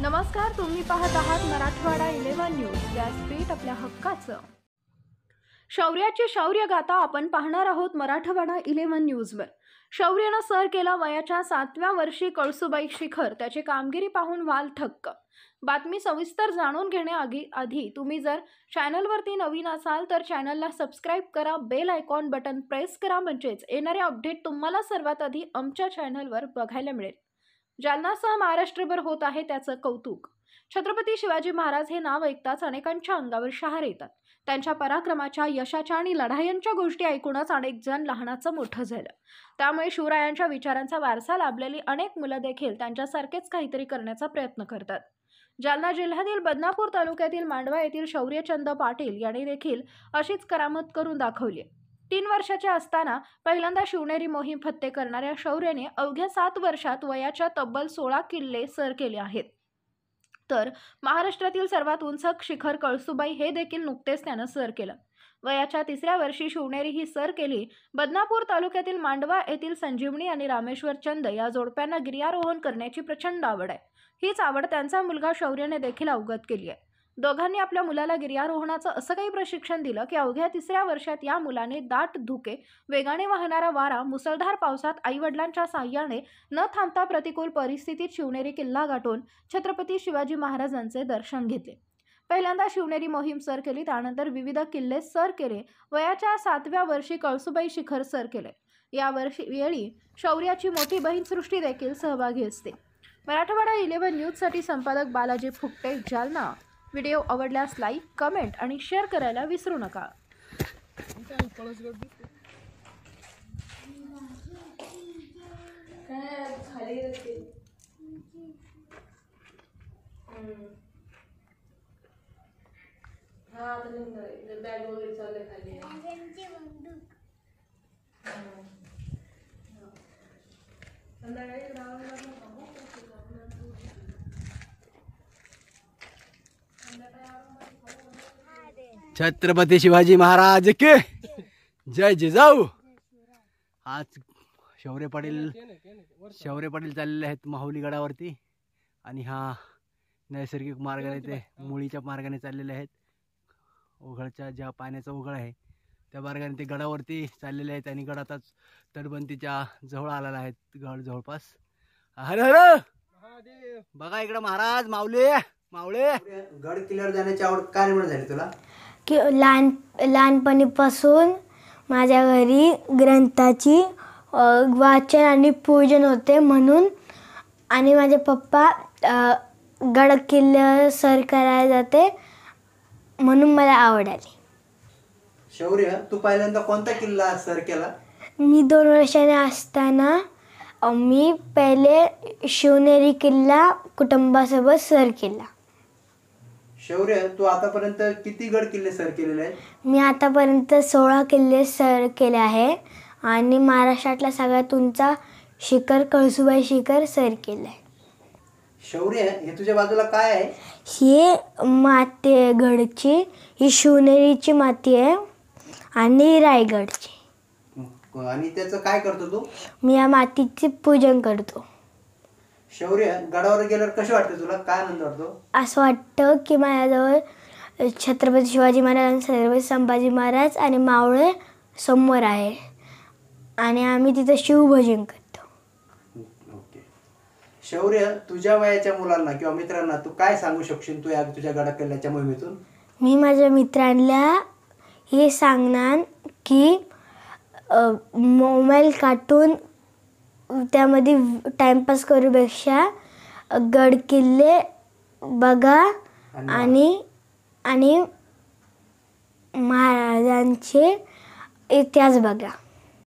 नमस्कार, तुम्ही पाहत आहात मराठवाडा 11 न्यूज, व्यासपीठ आपल्या हक्काचं. शौर्याची शौर्यगाथा आपण पाहणार आहोत मराठवाडा 11 न्यूजवर. शौर्यानं सर केला वयाच्या 7व्या वर्षी कळसुबाई शिखर. त्याची कामगिरी पाहून व्हाल थक्क. बातमी सविस्तर जाणून घेण्याआधी तुम्ही जर चॅनलवरती नवीन असाल तर चॅनलला सबस्क्राईब करा, बेल आयकॉन बटन प्रेस करा, म्हणजेच येणारे अपडेट तुम्हाला सर्वात आधी आमच्या चॅनलवर बघायला मिळेल. जालनासह महाराष्ट्रभर होत आहे त्याचं कौतुक. छत्रपती शिवाजी महाराज हे नाव ऐकताच अनेकांच्या अंगावर शहारे येतात. त्यांच्या पराक्रमाच्या, यशाच्या आणि लढायांच्या गोष्टी ऐकूनच अनेक जण लहानाचं मोठं झालं. त्यामुळे शिवरायांच्या विचारांचा वारसा लाभलेली अनेक मुलं देखील त्यांच्यासारखेच काहीतरी करण्याचा प्रयत्न करतात. जालना जिल्ह्यातील बदनापूर तालुक्यातील मांडवा येथील शौर्यचंद पाटील यांनी देखील अशीच करामत करून दाखवली. 3 वर्षाचे असताना पहिल्यांदा शिवनेरी मोहीम फत्ते करणाऱ्या शौर्याने अवघ्या 7 वर्षात वयाच्या तब्बल 16 किल्ले सर केले आहेत. तर महाराष्ट्रातील सर्वात उंच शिखर कळसुबाई हे देखील नुकतेच त्यानं सर केलं. वयाच्या 3ऱ्या वर्षी शिवनेरी ही सर केली. बदनापूर तालुक्यातील मांडवा येथील संजीवनी आणि रामेश्वर चंद या जोडप्यांना गिर्यारोहण करण्याची प्रचंड आवड आहे. हीच आवड त्यांचा मुलगा शौर्याने देखील अवगत केली आहे. दोघांनी आपल्या मुलाला गिर्यारोहणाचं असं काही प्रशिक्षण दिलं की अवघ्या 3ऱ्या वर्षात या मुलाने दाट धुके, वेगाने वाहणारा वारा, मुसळधार पावसात आईवडिलांच्या साह्याने न थांबता प्रतिकूल परिस्थितीत शिवनेरी किल्ला गाठून छत्रपती शिवाजी महाराजांचे दर्शन घेतले. पहिल्यांदा शिवनेरी मोहीम सर केली, त्यानंतर विविध किल्ले सर केले. वयाच्या 7व्या वर्षी कळसुबाई शिखर सर केले. या वेळी शौर्याची मोठी बहीण सृष्टी देखील सहभागी असते. मराठवाडा 11 न्यूजसाठी संपादक बालाजी फुकटे, जालना. व्हिडिओ आवडल्यास लाईक, कमेंट आणि शेअर करायला विसरू नका. छत्रपती शिवाजी महाराज के जय जिजाऊ. आज शौर्य पाटील चाललेले आहेत माहुली गडावरती आणि हा नैसर्गिक मार्गाने ते मुळीच्या मार्गाने चाललेले आहेत. ओघळच्या ज्या पाण्याचा ओघळ आहे त्या मार्गाने ते गडावरती चाललेले आहेत आणि गड आताच तटबंदीच्या जवळ आलेला आहे. गड जवळपास. हर हर बघा इकडं महाराज मावळे. गड किल्ल्यावर जाण्याची आवड काय निर्माण झाली तुला? की लहानपणीपासून माझ्या घरी ग्रंथाची वाचन आणि पूजन होते म्हणून, आणि माझे पप्पा गड किल्ले सर करायला जाते म्हणून मला आवड आली. शौर्य, तू पहिल्यांदा कोणता किल्ला सर केला? मी 2 वर्षाने असताना मी पहिले शिवनेरी किल्ला कुटुंबासोबत सर केला. शौर्य, तू आतापर्यंत किती गड किल्ले सर केलेले आहेत? मी आतापर्यंत 16 किल्ले सर केले आहे आणि महाराष्ट्रातला सगळ्यात उंचा शिखर कळसुबाई शिखर सर केलं आहे. शौर्य, हे तुझ्या बाजूला काय आहे? ही माती आहे गडची. ही शिवनेरीची माती आहे आणि रायगडची. आणि त्याचं काय करतो तू? मी या मातीचे पूजन करतो. शौर्य, गडावर गेल्यावर कसं वाटतं तुला? काय आनंद वाटतो? असं वाटतं की माझ्याजवळ छत्रपती शिवाजी महाराज, छत्रपती संभाजी महाराज आणि मावळे समोर आहे आणि आम्ही तिथं शिवभोजन करतो. ओके. शौर्य, तुझ्या वयाच्या मुलांना किंवा मित्रांना तू काय सांगू शकशील तुझ्या गडा किल्ल्याच्या मोहिमेतून? मी माझ्या मित्रांना हे सांगणार की मोबाईल काढून त्यामध्ये टाइमपास करूपेक्षा गड किल्ले बघा आणि महाराजांचे इतिहास बघा.